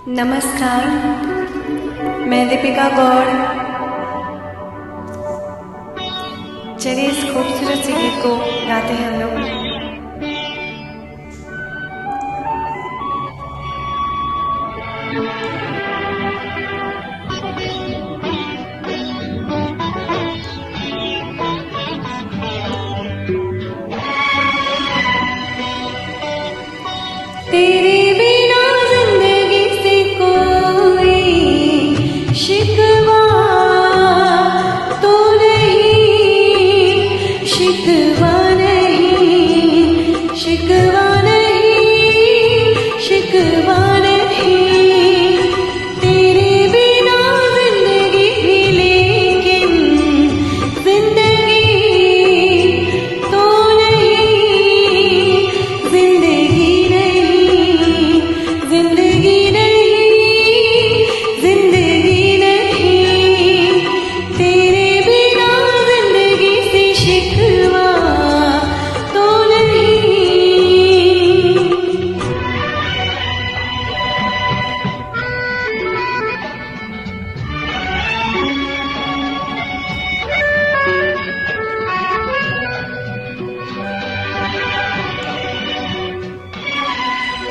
नमस्कार, मैं दीपिका गौड़। चलिए इस खूबसूरत से गीत को गाते हैं हम लोग। तेरे बिना जिंदगी से कोई शिकवा तो नहीं, शिकवा नहीं, शिकवा नहीं, शिकवा नहीं। तेरे बिना जिंदगी भी लेकिन जिंदगी तो नहीं, जिंदगी नहीं, जिंदगी नहीं, जिंदगी नहीं। तेरे बिना जिंदगी से शिकवा तो नहीं।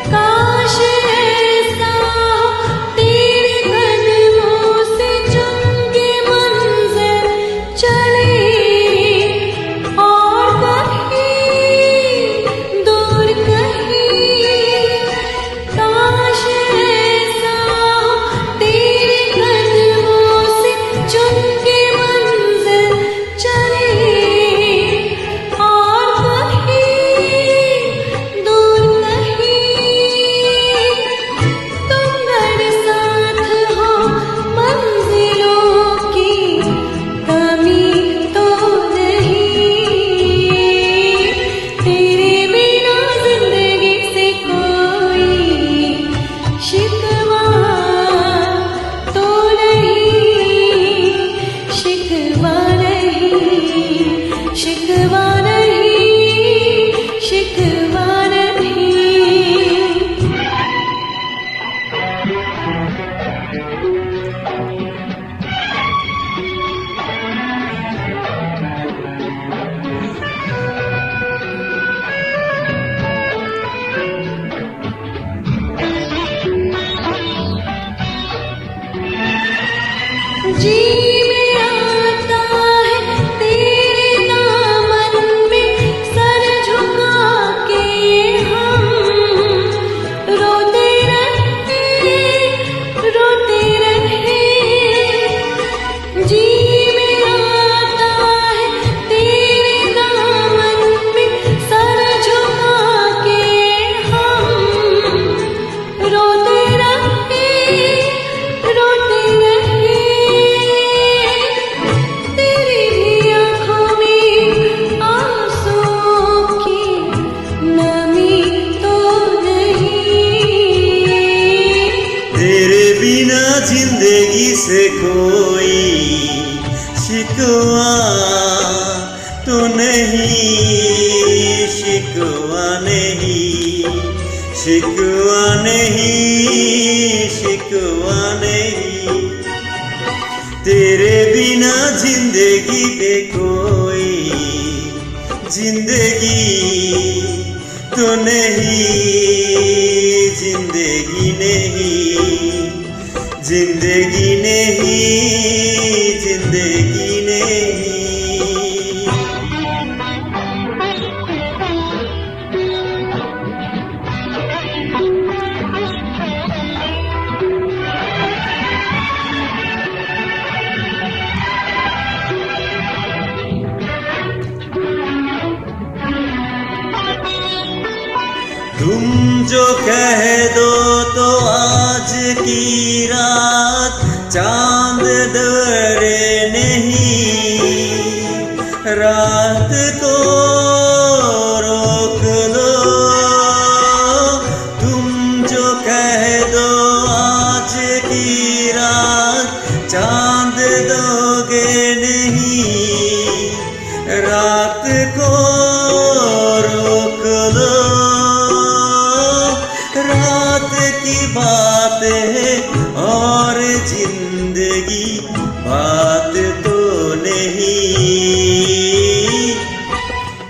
काश ऐसा तेरे कदमों से चुम के मंज़िल चले और कहीं दूर कहीं। काश ऐसा तेरे कदमों से चुम के मंज़िल चले और कहीं दूर कहीं। तुम मेरे साथ हो मंजिलों की कमी तो नहीं। तेरे बिना जिंदगी से कोई शिकवा तो नहीं, शिकवा नहीं, शिकवा नहीं, शिकवा नहीं। जी में आता है तेरे दामन में सर झुका के हम रोते रहे, रोते रहे। जी में आता है तेरे दामन में सर झुका के हम रोते रहे, रोते रहे। तेरी भी आँखों में आंसुओं की नमी तो नहीं। तेरे बिना जिंदगी से कोई शिकवा तो नहीं, शिकवा नहीं, शिकवा नहीं, शिकवा नहीं। तेरे बिना जिंदगी पे कोई जिंदगी तो नहीं, जिंदगी नहीं, जिंदगी नहीं, जिंदगी नहीं। तुम जो कह दो तो आज की रात चांद दरे नहीं, रात को रोक लो। तुम जो कह दो आज की रात चांद दोगे नहीं, रात को रोक लो। रात की बात है और जिंदगी बात तो नहीं।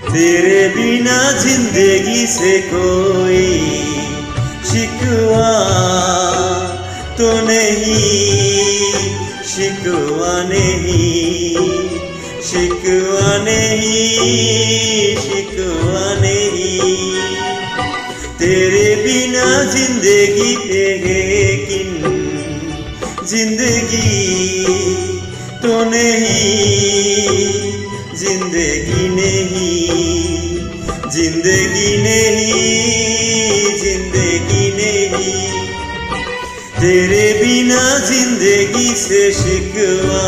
तेरे बिना जिंदगी से कोई शिकवा तो नहीं, शिकवा नहीं, शिकवा नहीं, शिकवा नहीं। तेरे बिना जिंदगी पे यकीन जिंदगी तो नहीं, जिंदगी नहीं, जिंदगी नहीं, जिंदगी नहीं। तेरे बिना जिंदगी से शिकवा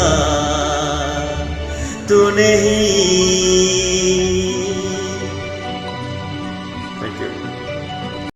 तो नहीं।